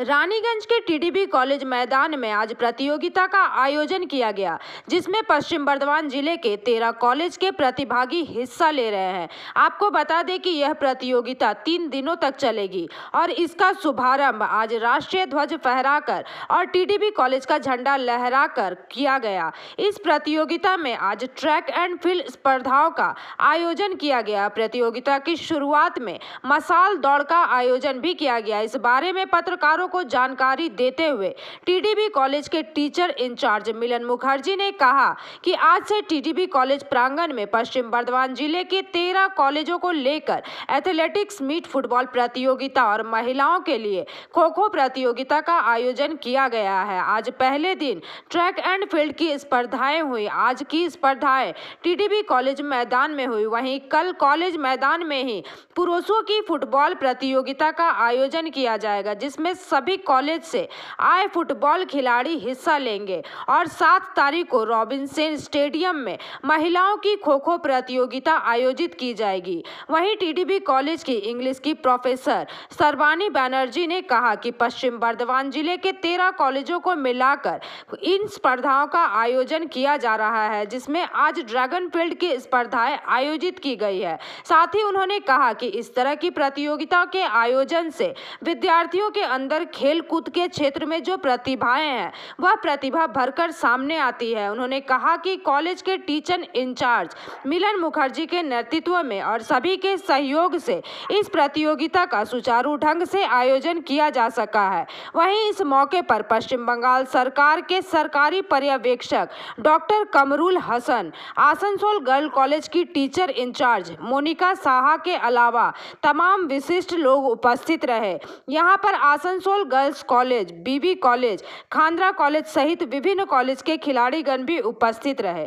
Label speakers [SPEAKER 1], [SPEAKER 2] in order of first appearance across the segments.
[SPEAKER 1] रानीगंज के TDB college मैदान में आज प्रतियोगिता का आयोजन किया गया, जिसमें पश्चिम बर्धमान जिले के 13 कॉलेज के प्रतिभागी हिस्सा ले रहे हैं। आपको बता दें कि यह प्रतियोगिता 3 दिनों तक चलेगी और इसका शुभारंभ आज राष्ट्रीय ध्वज फहराकर और टीडीबी कॉलेज का झंडा लहराकर किया गया। इस प्रतियोगिता में आज ट्रैक एंड फील्ड स्पर्धाओं का आयोजन किया गया। प्रतियोगिता की शुरुआत में मशाल दौड़ का आयोजन भी किया गया। इस बारे में पत्रकारों को जानकारी देते हुए टीडीबी कॉलेज के टीचर इंचार्ज मिलन मुखर्जी ने कहा कि आज से टीडीबी कॉलेज प्रांगण में पश्चिम बर्धमान जिले के 13 कॉलेजों को लेकर एथलेटिक्स मीट, फुटबॉल प्रतियोगिता और महिलाओं के लिए खो-खो प्रतियोगिता का आयोजन किया गया है। आज पहले दिन ट्रैक एंड फील्ड की स्पर्धाएं हुई। आज की स्पर्धाएं टीडीबी कॉलेज मैदान में हुई। वहीं कल कॉलेज मैदान में ही पुरुषों की फुटबॉल प्रतियोगिता का आयोजन किया जाएगा, जिसमें सभी कॉलेज से आए फुटबॉल खिलाड़ी हिस्सा लेंगे और 7 तारीख को रॉबिन्सन स्टेडियम में महिलाओं की खो-खो प्रतियोगिता आयोजित की जाएगी। वहीं टीडीबी कॉलेज की इंग्लिश की प्रोफेसर सर्वानी बनर्जी ने कहा कि पश्चिम बर्धमान जिले के 13 कॉलेजों को मिलाकर इन स्पर्धाओं का आयोजन किया जा रहा है, जिसमें आज ड्रैगन फील्ड की स्पर्धाएं आयोजित की गई है। साथ ही उन्होंने कहा कि इस तरह की प्रतियोगिता के आयोजन से विद्यार्थियों के अंदर खेल कूद के क्षेत्र में जो प्रतिभाएं हैं वह प्रतिभा भरकर सामने आती है। उन्होंने कहा कि कॉलेज के टीचर इंचार्ज मिलन मुखर्जी के नेतृत्व में और सभी के सहयोग से इस प्रतियोगिता का सुचारू ढंग से आयोजन किया जा सका है। वहीं इस मौके पर पश्चिम बंगाल सरकार के सरकारी पर्यवेक्षक doctor Kamrul Hasan, Asansol girl college की टीचर इंचार्ज मोनिका साहा के अलावा तमाम विशिष्ट लोग उपस्थित रहे। यहाँ पर Asansol girls college, BB college, Khandra college सहित विभिन्न कॉलेज के खिलाड़ीगण भी उपस्थित रहे।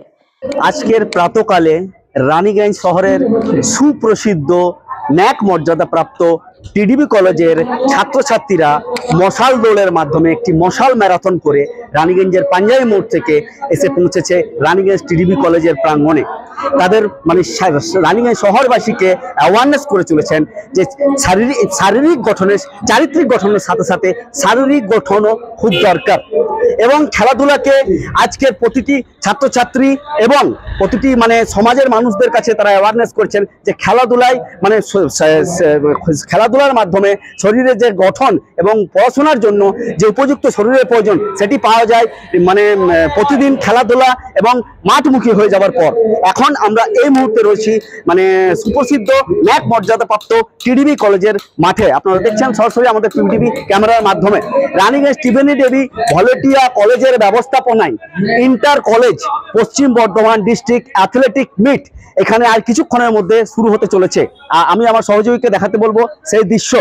[SPEAKER 2] आजकेर प्रातःकाले रानीगंज शहरेर सुप्रसिद्ध न्याक मर्यादा प्राप्त टीडीबी कॉलेजेर छात्र छात्रीरा मशाल दौड़ेर माध्यमे एकटी मशाल मैराथन करे रानीगंजेर पांजाबी मोड़ थेके एसे पौंछेছে रानीगंज टीडीबी कॉलेजेर प्रांगणे। তাদের মানে রানীগঞ্জ শহরবাসীকে অ্যাওয়ারনেস করে চলেছেন যে শারীরিক গঠনের, চারিত্রিক গঠনের সাথে সাথে শারীরিক গঠনও খুব দরকার এবং খেলাধুলাকে আজকের প্রতিটি ছাত্রছাত্রী এবং প্রতিটি মানে সমাজের মানুষদের কাছে তারা অ্যাওয়ারনেস করছেন যে খেলাধুলায় মানে খেলাধুলার মাধ্যমে শরীরের যে গঠন এবং পড়াশোনার জন্য যে উপযুক্ত শরীরের প্রয়োজন সেটি পাওয়া যায় মানে প্রতিদিন খেলাধুলা এবং মাঠমুখী হয়ে যাওয়ার পর। এখন আমরা এই মুহূর্তে রয়েছি মানে সুপ্রসিদ্ধ ন্যাক মর্যাদাপ্রাপ্ত টিডিবি কলেজের মাঠে। আপনারা দেখছেন সরাসরি আমাদের টিভি ক্যামেরার মাধ্যমে রানীগঞ্জ ত্রিবেণী দেবী ভলেন্টিয়া কলেজের ব্যবস্থাপনায় ইন্টার কলেজ পশ্চিম বর্ধমান ডিস্ট্রিক্ট অ্যাথলেটিক মিট এখানে আর কিছুক্ষণের মধ্যে শুরু হতে চলেছে। আমি আমার সহযোগীকে দেখাতে বলবো সেই দৃশ্য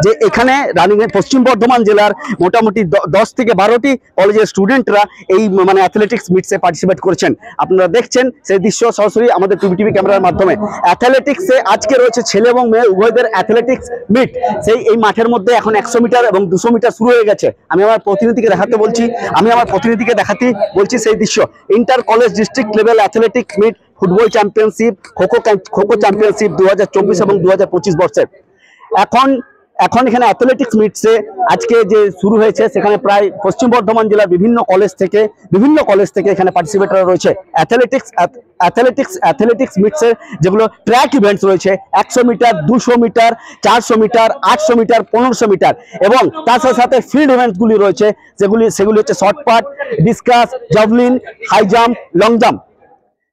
[SPEAKER 2] যে এখানে রানীগঞ্জ পশ্চিম বর্ধমান জেলার মোটামুটি 10 থেকে 12টি কলেজের স্টুডেন্টরা এই মানে অ্যাথলেটিক্স মিটসে পার্টিসিপেট করেছেন। আপনারা দেখছেন সেই দৃশ্য সরাসরি আমাদের টিভি ক্যামেরার মাধ্যমে। অ্যাথলেটিক্সে আজকে রয়েছে ছেলে এবং মেয়ে উভয়দের অ্যাথলেটিক্স মিট। সেই এই মাঠের মধ্যে এখন 100 মিটার এবং 200 মিটার শুরু হয়ে গেছে। আমি আমার প্রতিনিধিকে দেখাতে বলছি সেই দৃশ্য। Inter college district level athletics meet, football championship, kho kho championship 2024 এবং 2025 বর্ষের। এখন এখানে অ্যাথলেটিক্স মিটসে আজকে যে শুরু হয়েছে সেখানে প্রায় পশ্চিম বর্ধমান জেলার বিভিন্ন কলেজ থেকে এখানে পার্টিসিপেটর রয়েছে। অ্যাথলেটিক্স মিটসের যেগুলো ট্র্যাক ইভেন্টস রয়েছে 100 metre, 200 metre, 400 metre, 800 metre, 1500 metre এবং তার সাথে ফিল্ড ইভেন্টসগুলি রয়েছে সেগুলি হচ্ছে shot put, discus, javelin, high jump, long jump.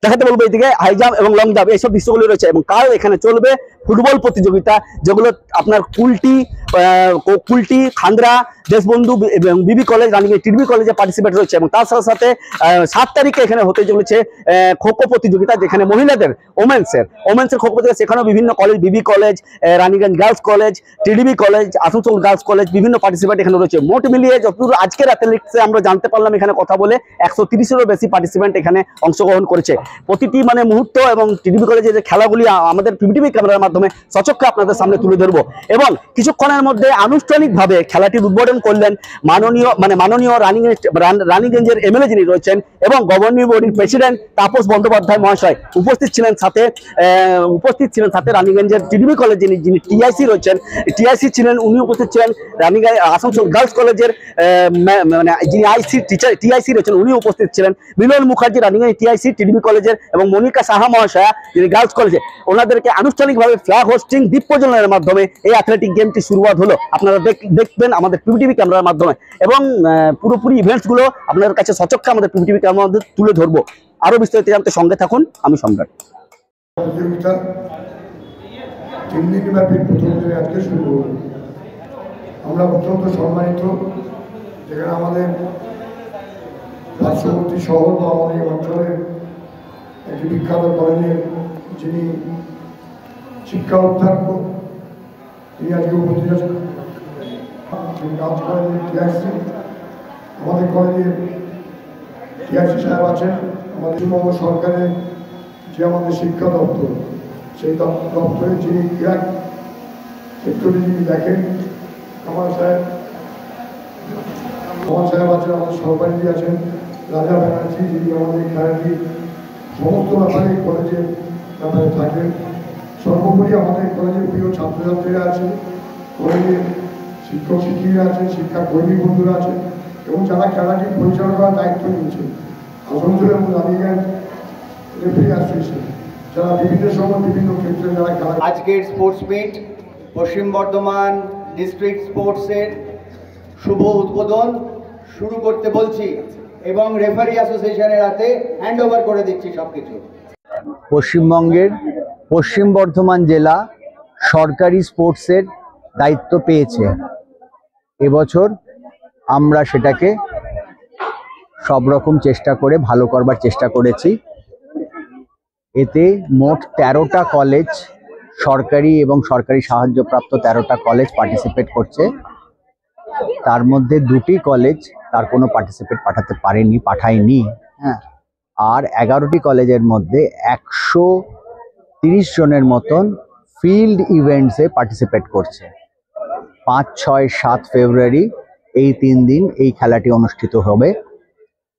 [SPEAKER 2] দেখাতে বলবো এইদিকে হাই জাম্প এবং লং জাম্প এইসব দৃশ্যগুলি রয়েছে। এবং কাল এখানে চলবে ফুটবল প্রতিযোগিতা, যেগুলো আপনার কুলটি, খান্দ্রা, দেশবন্ধু এবং বিবি কলেজ, রানীগঞ্জ টিডবি কলেজে পার্টিসিপেট রয়েছে। এবং তার সাথে 7 তারিখে এখানে হতে চলেছে খোখো প্রতিযোগিতা, যেখানে মহিলাদের ওমেন্সের খোখো প্রতিযোগিতা, সেখানেও বিভিন্ন college, B B college, Raniganj girls college, T D B college, Asansol girls college, বিভিন্ন পার্টিসিপেট এখানে রয়েছে। মোট মিলিয়ে যতদূর আজকের অ্যাথলেটিক্সে আমরা জানতে পারলাম এখানে কথা বলে 130-এরও বেশি পার্টিসিপেন্ট এখানে অংশগ্রহণ করেছে। প্রতিটি মানে মুহূর্ত এবং টিডবি কলেজের যে খেলাগুলি আমাদের টিভি ক্যামেরার মাধ্যমে সচক্ষে আপনাদের সামনে তুলে ধরবো এবং কিছুক্ষণের কিছুক্ষণের মধ্যে আনুষ্ঠানিকভাবে খেলাটির উদ্বোধন করলেন মাননীয় রানীগঞ্জের এমএলএ যিনি রয়েছেন এবং গভর্নিং বডির প্রেসিডেন্ট তাপস বন্দ্যোপাধ্যায় মহাশয়। উপস্থিত ছিলেন সাথে রানীগঞ্জের টিডিবি কলেজ যিনি টিআইসি রয়েছেন, টিআইসি ছিলেন, উনি উপস্থিত ছিলেন রানীগঞ্জ আসানসোল গার্লস কলেজের যিনি টিআইসি রয়েছেন উনি উপস্থিত ছিলেন, মিলন মুখার্জি রানীগঞ্জ টিআইসি টিডিবি কলেজের এবং মনিকা সাহা মহাশয়া যিনি গার্লস কলেজে। ওনাদেরকে আনুষ্ঠানিকভাবে ফ্ল্যাগ হোস্টিং দ্বীপ প্রজ্বলনের মাধ্যমে এই অ্যাথলেটিক গেমটি শুরুয়াত হলো। আপনারা দেখবেন আমাদের পিবিটিভি ক্যামেরার মাধ্যমে এবং পুরোপুরি ইভেন্টসগুলো আপনাদের কাছে সচক্ষে আমাদের পিবিটিভি ক্যামেরার মধ্যে তুলে ধরবো। আরো বিস্তারিত জানতে সঙ্গে থাকুন, আমি সম্রাট।
[SPEAKER 3] প্রতিযোগিতা 3 দিন ব্যাপী প্রথম দিনে আজকে শুরু হল। আমরা অত্যন্ত সম্মানিত, যেখানে আমাদের পার্শ্ববর্তী শহর বা আমাদের এই অঞ্চলের একটি বিখ্যাত কলেজের যিনি শিক্ষা অধ্যক্ষ তিনি আজকে উপস্থিত আছেন। গার্লস কলেজের টিআইসি, আমাদের কলেজের টিআইসি সাহেব আছেন, আমাদের পশ্চিমবঙ্গ সরকারের যে আমাদের শিক্ষা দপ্তর, সেই দপ্তরের যিনি ক্রীড়া ক্ষেত্রটি যিনি দেখেন কামাল সাহেব আছেন, আমাদের সহকারী আছেন রাজা ব্যানার্জি, যিনি আমাদের খেলাটির সমস্ত ব্যাপারে কলেজের ব্যাপারে থাকেন। সর্বোপরি আমাদের কলেজের প্রিয় ছাত্রছাত্রীরা আছেন, কলেজের শিক্ষক শিক্ষিকা আছেন, শিক্ষা কর্মী বন্ধুরা আছেন এবং যারা খেলাটি পরিচালনা করার দায়িত্ব নিয়েছেন আসানসোল এবং রানীগঞ্জ রেফারি অ্যাসোসিয়েশন, যারা বিভিন্ন সময় বিভিন্ন ক্ষেত্রে যারা খেলা।
[SPEAKER 4] আজকের স্পোর্টস মিট পশ্চিম বর্ধমান ডিস্ট্রিক্ট স্পোর্টসের শুভ উদ্বোধন শুরু করতে বলছি এবং রেফারি অ্যাসোসিয়েশনের হাতে হ্যান্ড ওভার করে দিচ্ছি সবকিছু।
[SPEAKER 5] পশ্চিমবঙ্গের পশ্চিম বর্ধমান জেলা সরকারি স্পোর্টসের দায়িত্ব পেয়েছে। এবছর আমরা সেটাকে সব রকম চেষ্টা করে ভালো করবার চেষ্টা করেছি। এতে মোট 13টা কলেজ, সরকারি এবং সরকারি সাহায্যপ্রাপ্ত 13টা কলেজ পার্টিসিপেট করছে। তার মধ্যে 2টি কলেজ তার কোনো পার্টিসিপেট পাঠায়নি। হ্যাঁ, আর 11টি কলেজের মধ্যে 130 জনের মতন ফিল্ড ইভেন্টসে পার্টিসিপেট করছে। 5, 6, 7 ফেব্রুয়ারি এই 3 দিন এই খেলাটি অনুষ্ঠিত হবে।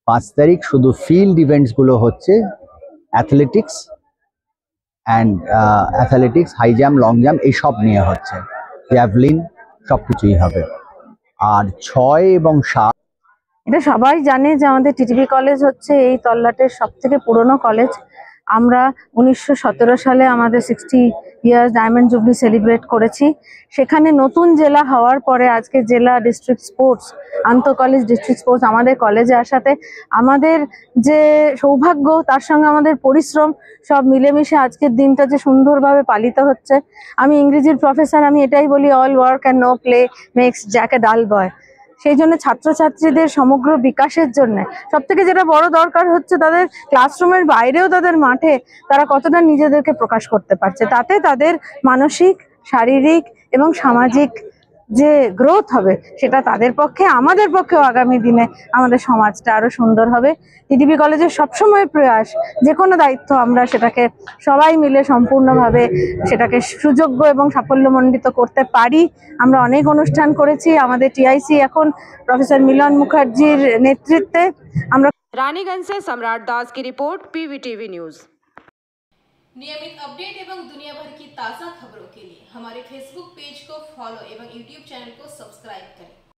[SPEAKER 5] 5 তারিখ শুধু ফিল্ড ইভেন্টসগুলো হচ্ছে athletics, high jump, long jump এইসব নিয়ে হচ্ছে, জ্যাভলিন সব কিছুই হবে। আর 6 এবং 7
[SPEAKER 6] এটা সবাই জানে যে আমাদের টিটিবি কলেজ হচ্ছে এই তল্লাটের সব থেকে পুরনো কলেজ। আমরা 1917 সালে আমাদের 60 ইয়ার্স ডায়মন্ড জুবলি সেলিব্রেট করেছি। সেখানে নতুন জেলা হওয়ার পরে আজকে জেলা ডিস্ট্রিক্ট স্পোর্টস, আন্তঃ কলেজ ডিস্ট্রিক্ট স্পোর্টস আমাদের কলেজে আসাতে আমাদের যে সৌভাগ্য, তার সঙ্গে আমাদের পরিশ্রম সব মিলেমিশে আজকের দিনটা যে সুন্দরভাবে পালিত হচ্ছে। আমি ইংরেজির প্রফেসর, আমি এটাই বলি, all work and no play makes Jack a dull boy. সেই জন্য ছাত্রছাত্রীদের সমগ্র বিকাশের জন্য সব থেকে যেটা বড় দরকার হচ্ছে তাদের ক্লাসরুমের বাইরেও তাদের মাঠে তারা কতটা নিজেদেরকে প্রকাশ করতে পারছে, তাতে তাদের মানসিক, শারীরিক এবং সামাজিক যে গ্রোথ হবে সেটা তাদের পক্ষে, আমাদের পক্ষেও আগামী দিনে আমাদের সমাজটা আরো সুন্দর হবে। টিটিবি কলেজের সবসময় প্রয়াস, যে কোনো দায়িত্ব আমরা সেটাকে সবাই মিলে সম্পূর্ণভাবে সেটাকে সুযোগ্য এবং সাফল্যমণ্ডিত করতে পারি। আমরা অনেক অনুষ্ঠান করেছি। আমাদের টিআইসি এখন প্রফেসর মিলন মুখার্জির নেতৃত্বে আমরা।
[SPEAKER 1] रानीगंज से सम्राट दास की रिपोर्ट, पीवीटीवी न्यूज।
[SPEAKER 7] नियमित अपडेट एवं दुनिया भर की ताज़ा खबरों के लिए हमारे फेसबुक पेज को फॉलो एवं यूट्यूब चैनल को सब्सक्राइब करें।